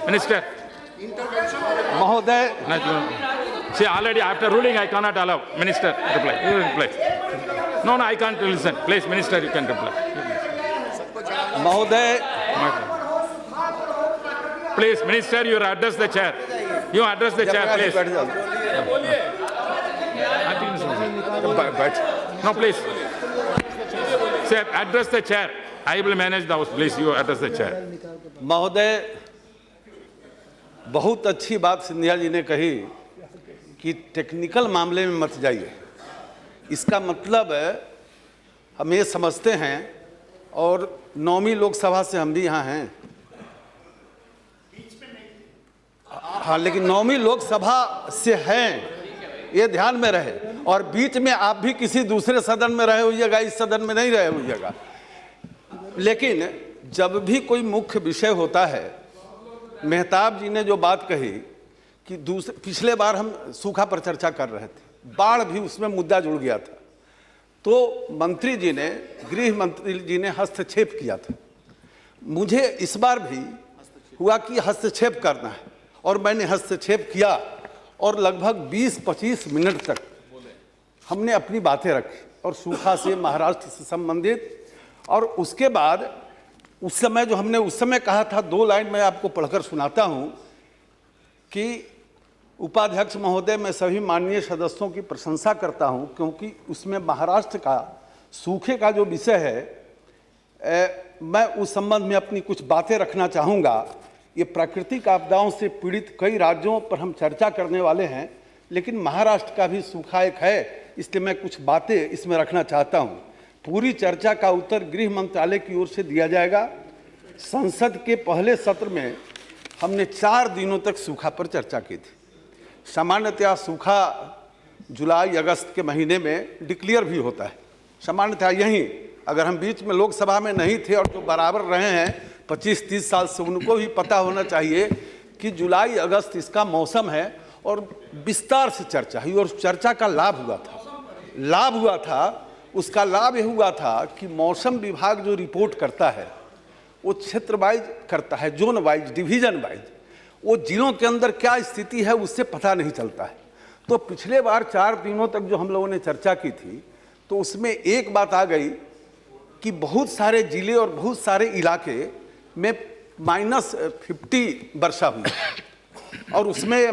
Minister. महोदय, See, already after ruling, I cannot allow. Minister, reply. You reply. No, I can't listen. Please, Minister, you can reply. महोदय, Please, Minister, you address the chair. You address the chair, please. बैठ जाओ। No, please. Sir, address the chair. I will manage the house. Please, you address the chair. महोदय, बहुत अच्छी बात सिंधिया जी ने कही कि टेक्निकल मामले में मत जाइए। इसका मतलब हम ये समझते हैं, और 9वीं लोकसभा से हम भी यहाँ हैं। हाँ, लेकिन 9वीं लोकसभा से हैं, ये ध्यान में रहे। और बीच में आप भी किसी दूसरे सदन में रहे होइएगा, इस सदन में नहीं रहे होइएगा। लेकिन जब भी कोई मुख्य विषय होता है, मेहताब जी ने जो बात कही कि पिछले बार हम सूखा पर चर्चा कर रहे थे, बाढ़ भी उसमें मुद्दा जुड़ गया था, तो मंत्री जी ने, गृह मंत्री जी ने हस्तक्षेप किया था। मुझे इस बार भी हुआ कि हस्तक्षेप करना है, और मैंने हस्तक्षेप किया, और लगभग 20-25 मिनट तक हमने अपनी बातें रखी, और सूखा से, महाराष्ट्र से संबंधित। और उसके बाद उस समय जो हमने उस समय कहा था, 2 लाइन मैं आपको पढ़कर सुनाता हूं कि उपाध्यक्ष महोदय, मैं सभी माननीय सदस्यों की प्रशंसा करता हूं, क्योंकि उसमें महाराष्ट्र का सूखे का जो विषय है, मैं उस संबंध में अपनी कुछ बातें रखना चाहूँगा। ये प्राकृतिक आपदाओं से पीड़ित कई राज्यों पर हम चर्चा करने वाले हैं, लेकिन महाराष्ट्र का भी सूखा एक है, इसलिए मैं कुछ बातें इसमें रखना चाहता हूँ। पूरी चर्चा का उत्तर गृह मंत्रालय की ओर से दिया जाएगा। संसद के पहले सत्र में हमने 4 दिनों तक सूखा पर चर्चा की थी। सामान्यतः सूखा जुलाई अगस्त के महीने में डिक्लेयर भी होता है, सामान्यतः यहीं। अगर हम बीच में लोकसभा में नहीं थे और जो बराबर रहे हैं 25-30 साल से, उनको भी पता होना चाहिए कि जुलाई अगस्त इसका मौसम है, और विस्तार से चर्चा हुई, और चर्चा का लाभ हुआ था। उसका लाभ ये हुआ था कि मौसम विभाग जो रिपोर्ट करता है, वो क्षेत्र वाइज करता है, जोन वाइज, डिवीजन वाइज। वो जिलों के अंदर क्या स्थिति है उससे पता नहीं चलता है। तो पिछले बार 4 दिनों तक जो हम लोगों ने चर्चा की थी, तो उसमें एक बात आ गई कि बहुत सारे जिले और बहुत सारे इलाके में -50 वर्षा हुई, और उसमें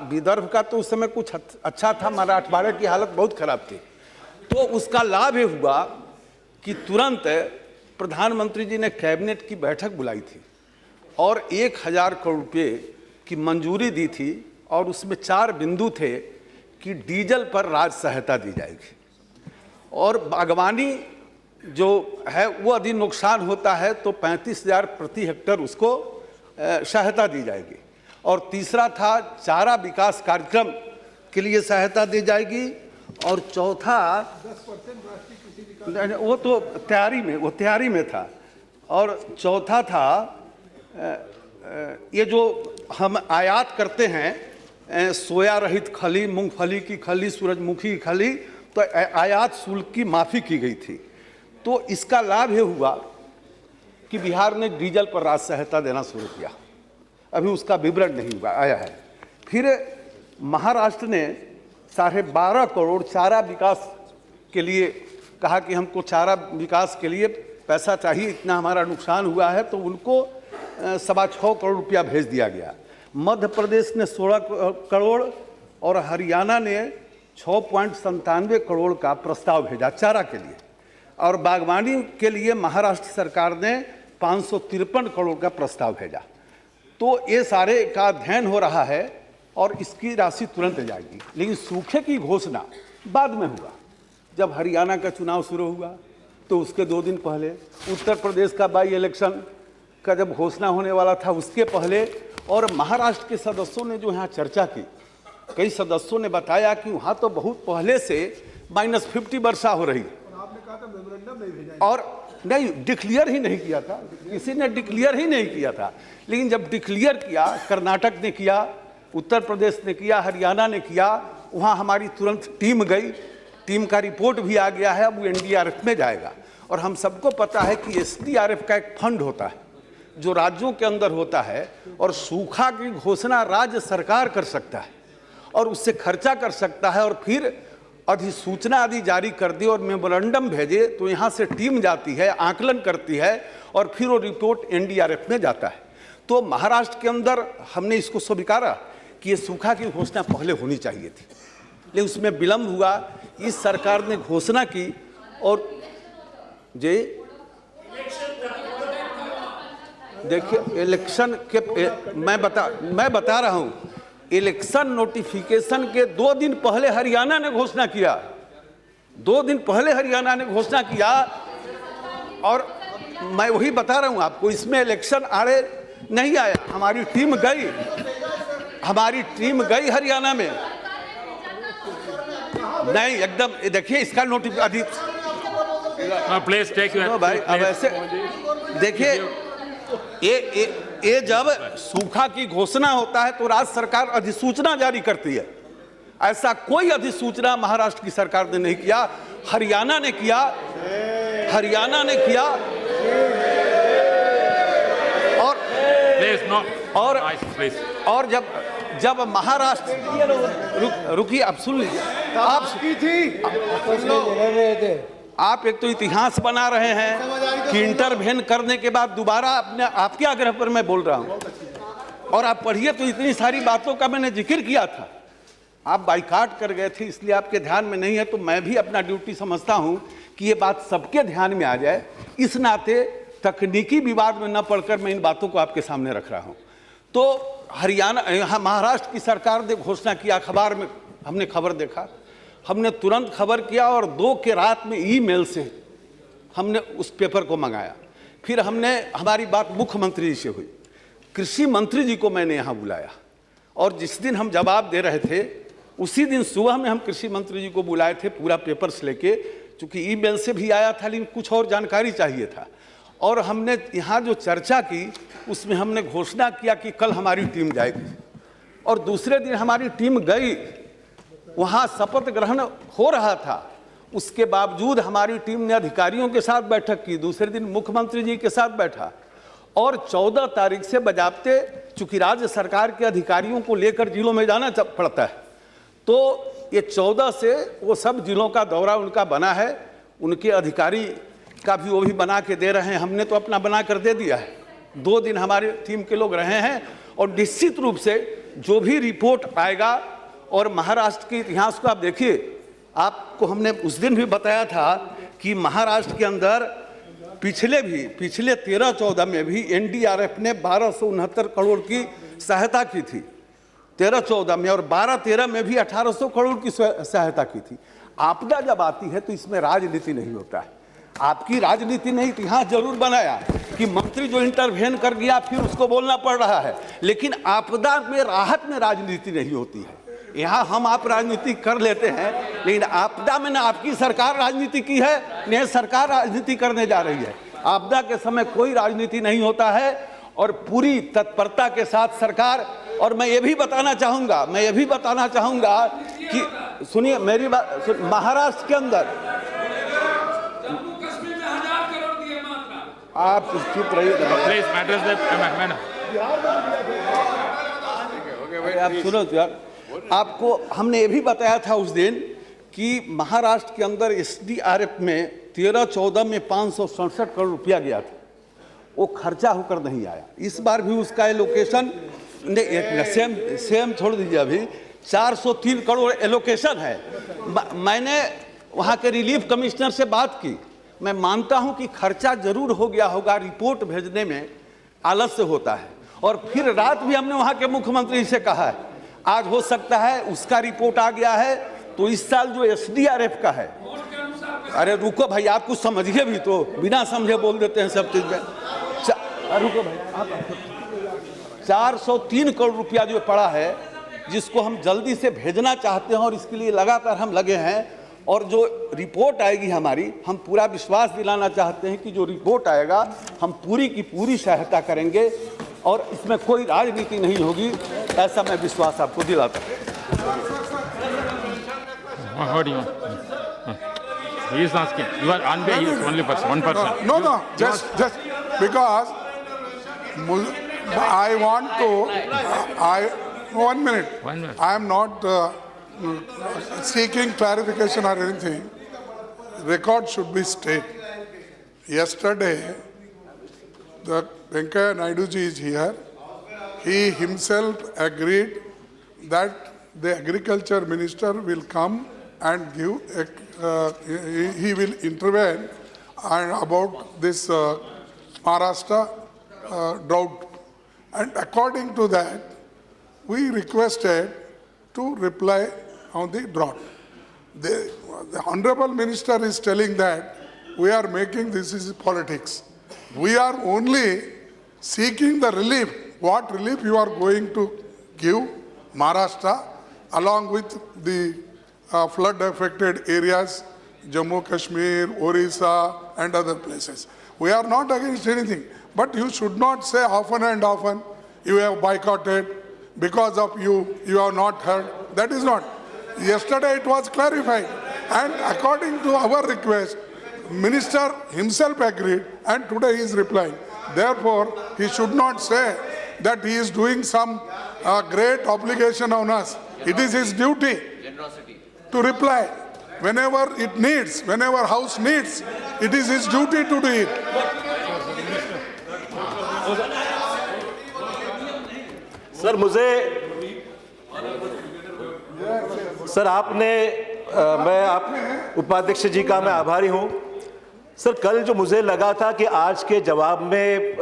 विदर्भ का तो उस समय कुछ अच्छा था, मराठवाड़ा की हालत बहुत खराब थी। तो उसका लाभ ये हुआ कि तुरंत प्रधानमंत्री जी ने कैबिनेट की बैठक बुलाई थी, और 1000 करोड़ रुपये की मंजूरी दी थी, और उसमें 4 बिंदु थे कि डीजल पर राज्य सहायता दी जाएगी, और बागवानी जो है वो यदि नुकसान होता है तो 35,000 प्रति हेक्टेयर उसको सहायता दी जाएगी, और तीसरा था चारा विकास कार्यक्रम के लिए सहायता दी जाएगी, और चौथा 10% वो तो तैयारी में था, और चौथा था ये जो हम आयात करते हैं सोया रहित खली, मूंगफली की खली, सूरजमुखी की खली, तो आयात शुल्क की माफ़ी की गई थी। तो इसका लाभ ये हुआ कि बिहार ने डीजल पर राज्य सहायता देना शुरू किया। अभी उसका विवरण नहीं हुआ आया है। फिर महाराष्ट्र ने 12.5 करोड़ चारा विकास के लिए कहा कि हमको चारा विकास के लिए पैसा चाहिए, इतना हमारा नुकसान हुआ है, तो उनको 6.25 करोड़ रुपया भेज दिया गया। मध्य प्रदेश ने 16 करोड़ और हरियाणा ने 6.97 करोड़ का प्रस्ताव भेजा चारा के लिए, और बागवानी के लिए महाराष्ट्र सरकार ने 553 करोड़ का प्रस्ताव भेजा। तो ये सारे का अध्ययन हो रहा है और इसकी राशि तुरंत जाएगी। लेकिन सूखे की घोषणा बाद में हुआ, जब हरियाणा का चुनाव शुरू हुआ तो उसके 2 दिन पहले, उत्तर प्रदेश का बाई इलेक्शन का जब घोषणा होने वाला था उसके पहले, और महाराष्ट्र के सदस्यों ने जो यहाँ चर्चा की, कई सदस्यों ने बताया कि वहाँ तो बहुत पहले से -50 वर्षा हो रही, और नहीं डिक्लेयर ही नहीं किया था, किसी ने डिक्लेयर ही नहीं किया था। लेकिन जब डिक्लेयर किया, कर्नाटक ने किया, उत्तर प्रदेश ने किया, हरियाणा ने किया, वहाँ हमारी तुरंत टीम गई, टीम का रिपोर्ट भी आ गया है, अब वो NDRF में जाएगा। और हम सबको पता है कि SDRF का एक फंड होता है, जो राज्यों के अंदर होता है, और सूखा की घोषणा राज्य सरकार कर सकता है और उससे खर्चा कर सकता है, और फिर अधिसूचना आदि जारी कर दी और मेमोरेंडम भेजे, तो यहाँ से टीम जाती है, आकलन करती है, और फिर वो रिपोर्ट एनडीआरएफ में जाता है। तो महाराष्ट्र के अंदर हमने इसको स्वीकारा कि ये सूखा की घोषणा पहले होनी चाहिए थी, लेकिन उसमें विलंब हुआ। इस सरकार ने घोषणा की, और जी देखिए इलेक्शन के मैं बता रहा हूं, इलेक्शन नोटिफिकेशन के 2 दिन पहले हरियाणा ने घोषणा किया, 2 दिन पहले हरियाणा ने घोषणा किया, और मैं वही बता रहा हूं आपको, इसमें इलेक्शन आड़े नहीं आया। हमारी टीम गई हरियाणा में, नहीं एकदम देखिए इसका नोटिफिकेशन प्लीज टेक योर भाई। अब ऐसे देखिए, ये जब सूखा की घोषणा होता है तो राज्य सरकार अधिसूचना जारी करती है। ऐसा कोई अधिसूचना महाराष्ट्र की सरकार ने नहीं किया, हरियाणा ने किया। और जब महाराष्ट्र रुकिए, आप सुन लीजिए, आप एक तो इतिहास बना रहे हैं कि इंटरवेन करने के बाद दोबारा आपके आग्रह पर मैं बोल रहा हूं, और आप पढ़िए तो इतनी सारी बातों का मैंने जिक्र किया था। आप बाइकाट कर गए थे, इसलिए आपके ध्यान में नहीं है, तो मैं भी अपना ड्यूटी समझता हूं कि ये बात सबके ध्यान में आ जाए। इस नाते तकनीकी विवाद में न पड़कर मैं इन बातों को आपके सामने रख रहा हूं। तो हरियाणा महाराष्ट्र की सरकार ने घोषणा किया, अखबार में हमने खबर देखा, हमने तुरंत खबर किया, और 2 के रात में ईमेल से हमने उस पेपर को मंगाया। फिर हमारी बात मुख्यमंत्री जी से हुई, कृषि मंत्री जी को मैंने यहाँ बुलाया, और जिस दिन हम जवाब दे रहे थे उसी दिन सुबह में हम कृषि मंत्री जी को बुलाए थे, पूरा पेपर्स लेके, चूँकि ईमेल से भी आया था लेकिन कुछ और जानकारी चाहिए था। और हमने यहाँ जो चर्चा की उसमें हमने घोषणा किया कि कल हमारी टीम जाएगी, और दूसरे दिन हमारी टीम गई, वहाँ शपथ ग्रहण हो रहा था। उसके बावजूद हमारी टीम ने अधिकारियों के साथ बैठक की, दूसरे दिन मुख्यमंत्री जी के साथ बैठा, और 14 तारीख से बजाबते, चूंकि राज्य सरकार के अधिकारियों को लेकर जिलों में जाना पड़ता है, तो ये 14 से वो सब जिलों का दौरा उनका बना है, उनके अधिकारी का भी वो भी बना के दे रहे हैं, हमने तो अपना बना कर दे दिया है। 2 दिन हमारी टीम के लोग रहे हैं, और निश्चित रूप से जो भी रिपोर्ट आएगा, और महाराष्ट्र के इतिहास को आप देखिए, आपको हमने उस दिन भी बताया था कि महाराष्ट्र के अंदर पिछले 13-14 में भी एनडीआरएफ ने 1269 करोड़ की सहायता की थी 13-14 में, और 12-13 में भी 1800 करोड़ की सहायता की थी। आपदा जब आती है तो इसमें राजनीति नहीं होता है। आपकी राजनीति ने इतिहास जरूर बनाया कि मंत्री जो इंटरवेन कर गया फिर उसको बोलना पड़ रहा है, लेकिन आपदा में राहत में राजनीति नहीं होती है। यहाँ हम आप राजनीति कर लेते हैं, लेकिन आपदा में न आपकी सरकार राजनीति की है, न सरकार राजनीति करने जा रही है। आपदा के समय कोई राजनीति नहीं होता है, और पूरी तत्परता के साथ सरकार। और मैं ये भी बताना चाहूँगा कि सुनिए मेरी बात, महाराष्ट्र के अंदर आप चुप रहिए, आप सुनो यार। आपको हमने ये भी बताया था उस दिन कि महाराष्ट्र के अंदर एसडीआरएफ में 13-14 में 567 करोड़ रुपया गया था, वो खर्चा होकर नहीं आया। इस बार भी उसका एलोकेशन सेम छोड़ दीजिए, अभी 403 करोड़ एलोकेशन है। मैंने वहाँ के रिलीफ कमिश्नर से बात की, मैं मानता हूँ कि खर्चा जरूर हो गया होगा, रिपोर्ट भेजने में आलस्य होता है। और फिर रात भी हमने वहाँ के मुख्यमंत्री से कहा है, आज हो सकता है उसका रिपोर्ट आ गया है, तो इस साल जो एसडीआरएफ का है, अरे रुको भाई, आप कुछ समझिए भी, तो बिना समझे बोल देते हैं सब चीज में। रुको भाई, आप 403 करोड़ रुपया जो पड़ा है, जिसको हम जल्दी से भेजना चाहते हैं, और इसके लिए लगातार हम लगे हैं। और जो रिपोर्ट आएगी हमारी, हम पूरा विश्वास दिलाना चाहते हैं कि जो रिपोर्ट आएगा हम पूरी की पूरी सहायता करेंगे, और इसमें कोई राजनीति नहीं होगी, ऐसा मैं विश्वास आपको दिलाता हूँ। He is asking. You are only person, one person. No, just because I want to, 1 minute. 1 minute. I am not seeking clarification or anything. Record should be straight. Yesterday, the Venkaiah Naidu ji is here. He himself agreed that the agriculture minister will come and give, he will intervene and about this Maharashtra drought. And according to that, we requested to reply on the drought. The Honorable Minister is telling that we are making this is politics. We are only seeking the relief. What relief you are going to give Maharashtra along with the flood affected areas, Jammu Kashmir, Orissa and other places. We are not against anything, but you should not say often and often you have boycotted because of you have not heard. That is not. Yesterday it was clarified, and according to our request, Minister himself agreed, and today he is replying. Therefore, he should not say that he is doing some great obligation on us. It is his duty to reply. Whenever it needs, whenever House needs, it is his duty to do it. Sir sir आपने मैं आप उपाध्यक्ष जी का मैं आभारी हूं। Sir कल जो मुझे लगा था कि आज के जवाब में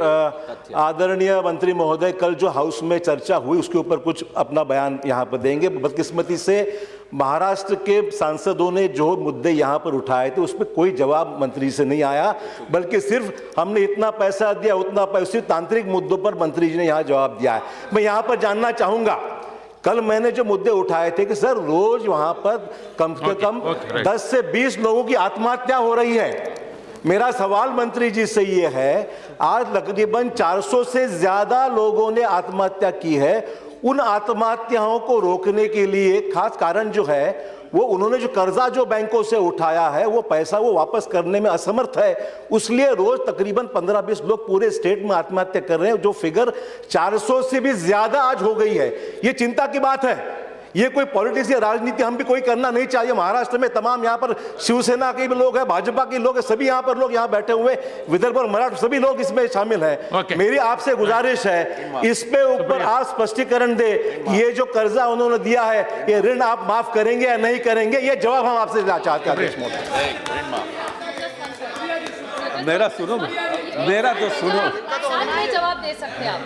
आदरणीय मंत्री महोदय कल जो हाउस में चर्चा हुई उसके ऊपर कुछ अपना बयान यहाँ पर देंगे। बदकिस्मती से महाराष्ट्र के सांसदों ने जो मुद्दे यहाँ पर उठाए थे उसमें कोई जवाब मंत्री से नहीं आया, बल्कि सिर्फ हमने इतना पैसा दिया उतना पैसा, तांत्रिक मुद्दों पर मंत्री जी ने यहाँ जवाब दिया है। मैं यहाँ पर जानना चाहूँगा, कल मैंने जो मुद्दे उठाए थे कि सर रोज वहाँ पर कम से कम 10 से 20 लोगों की आत्महत्या हो रही है। मेरा सवाल मंत्री जी से ये है, आज तकरीबन 400 से ज्यादा लोगों ने आत्महत्या की है। उन आत्महत्याओं को रोकने के लिए खास कारण जो है वो उन्होंने जो कर्जा जो बैंकों से उठाया है वो पैसा वो वापस करने में असमर्थ है, उसलिए रोज तकरीबन 15-20 लोग पूरे स्टेट में आत्महत्या कर रहे हैं। जो फिगर 400 से भी ज्यादा आज हो गई है, ये चिंता की बात है। ये कोई पॉलिटिक्स या राजनीति हम भी कोई करना नहीं चाहिए। महाराष्ट्र में तमाम यहाँ पर शिवसेना के भी लोग हैं, भाजपा के लोग हैं, सभी यहाँ पर लोग यहाँ बैठे हुए, विदर्भ और मराठा सभी लोग इसमें शामिल हैं। मेरी आपसे गुजारिश है इस पे ऊपर आप स्पष्टीकरण दे, ये जो कर्जा उन्होंने दिया है ये ऋण आप माफ करेंगे या नहीं करेंगे, ये जवाब हम आपसे चाहते हैं। मेरा सुनो, मेरा तो सुनो। जवाब दे सकते हैं आप।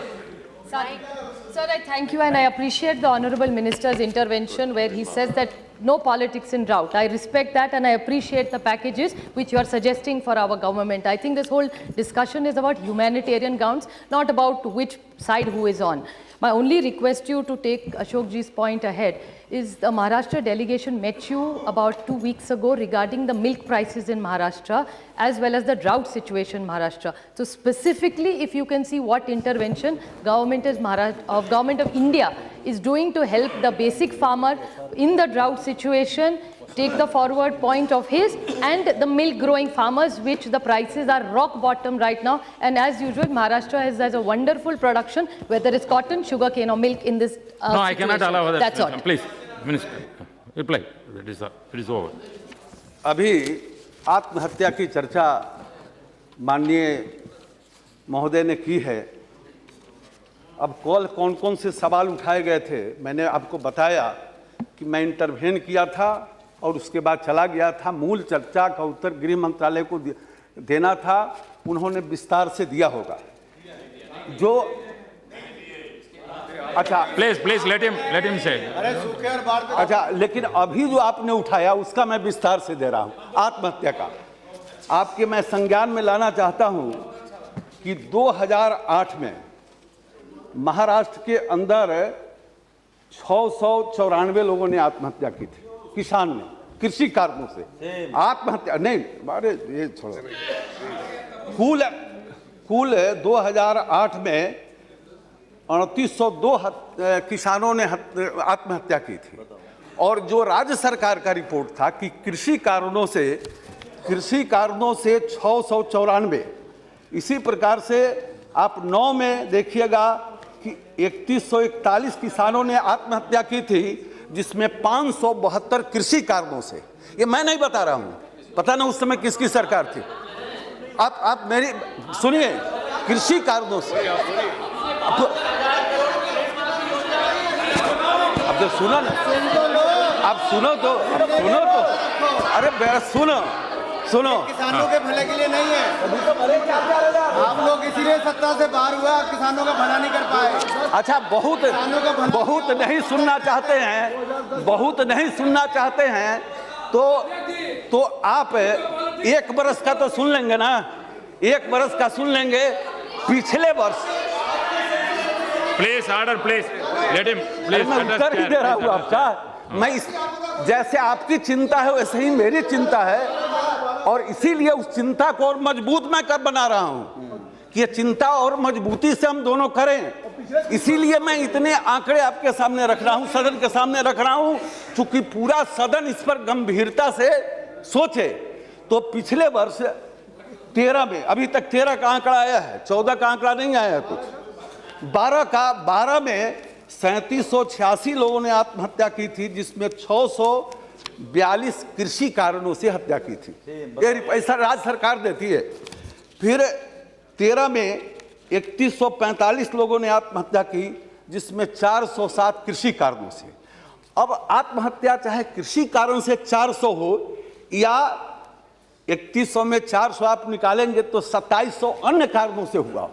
Sir, I thank you and I appreciate the Honorable Minister's intervention where he says that no politics in drought. I respect that and I appreciate the packages which you are suggesting for our government. I think this whole discussion is about humanitarian grounds, not about which side who is on. My only request you to take Ashok ji's point ahead is the Maharashtra delegation met you about 2 weeks ago regarding the milk prices in Maharashtra as well as the drought situation in Maharashtra. So specifically, if you can see what intervention government of India is doing to help the basic farmer in the drought situation, take the forward point of his and the milk growing farmers, which the prices are rock bottom right now. And as usual, Maharashtra has a wonderful production, whether it's cotton, sugarcane or milk in this No, I cannot allow that. That's all. Please, Minister, reply. It is over. अभी आत्महत्या की चर्चा माननीय महोदय ने की है। अब कौन कौन से सवाल उठाए गए थे मैंने आपको बताया कि मैं इंटरवेन किया था और उसके बाद चला गया था। मूल चर्चा का उत्तर गृह मंत्रालय को देना था, उन्होंने विस्तार से दिया होगा। जो अच्छा प्लीज लेट हिम से। अच्छा, लेकिन अभी जो आपने उठाया उसका मैं विस्तार से दे रहा हूं, आत्महत्या का। आपके मैं संज्ञान में लाना चाहता हूं कि 2008 में महाराष्ट्र के अंदर 694 लोगों ने आत्महत्या की थी। किसान ने कृषि कारणों से आत्महत्या नहीं, अरे ये छोड़ो। कुल 2008 में 3802 किसानों ने आत्महत्या की थी। और जो राज्य सरकार का रिपोर्ट था कि कृषि कारणों से 694, इसी प्रकार से आप 9 में देखिएगा कि 3141 किसानों ने आत्महत्या की थी, जिसमें 572 कृषि कारणों से। ये मैं नहीं बता रहा हूं, पता ना उस समय किसकी सरकार थी। आप मेरी सुनिए, कृषि कारणों से। अब तो सुनो ना, आप सुनो तो, अरे सुनो। किसानों के भले के लिए नहीं है। आप लोग इसीलिए सत्ता से बाहर हुआ, किसानों का भला नहीं कर पाए। अच्छा, बहुत नहीं सुनना चाहते हैं, तो आप 1 बरस का तो सुन लेंगे ना, 1 बरस का सुन लेंगे। पिछले वर्ष please order, please let him, please. मैं उत्तर ही दे रहा हूँ आपका। मैं जैसे आपकी चिंता है वैसे ही मेरी चिंता है, और इसीलिए उस चिंता को और मजबूत मैं कर बना रहा हूं कि ये चिंता और मजबूती से हम दोनों करें। इसीलिए मैं इतने आंकड़े आपके सामने रख रहा हूं, सदन के सामने रख रहा हूं, क्योंकि पूरा सदन इस पर गंभीरता से सोचे। तो पिछले वर्ष 13 में, अभी तक 13 का आंकड़ा आया है, 14 का आंकड़ा नहीं आया है कुछ। 12 में 3786 लोगों ने आत्महत्या की थी, जिसमें 642 कृषि कारणों से हत्या की थी। ये पैसा राज्य सरकार देती है। फिर 13 में 3145 लोगों ने आत्महत्या की, जिसमें 407 कृषि कारणों से। अब आत्महत्या चाहे कृषि कारण से 400 हो या 3100 में 400 आप निकालेंगे तो 2700 अन्य कारणों से हुआ हो।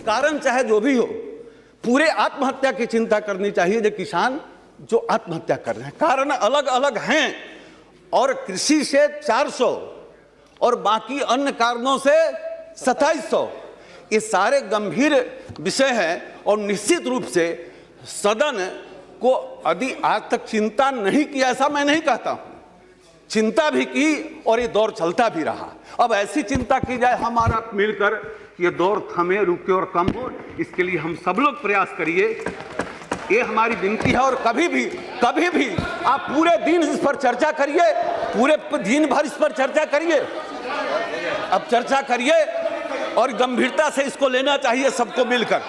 कारण चाहे जो भी हो, पूरे आत्महत्या की चिंता करनी चाहिए जो किसान जो आत्महत्या कर रहे हैं। कारण अलग अलग हैं, और कृषि से 400 और बाकी अन्य कारणों से 2700। ये सारे गंभीर विषय हैं, और निश्चित रूप से सदन को यदि आज तक चिंता नहीं की, ऐसा मैं नहीं कहता हूं, चिंता भी की और ये दौर चलता भी रहा। अब ऐसी चिंता की जाए हमारा मिलकर ये दौर थमे, रुके और कम हो, इसके लिए हम सब लोग प्रयास करिए, ये हमारी विनती है। और कभी भी आप पूरे दिन इस पर चर्चा करिए, पूरे दिन भर इस पर चर्चा करिए। अब चर्चा करिए और गंभीरता से इसको लेना चाहिए सबको मिलकर।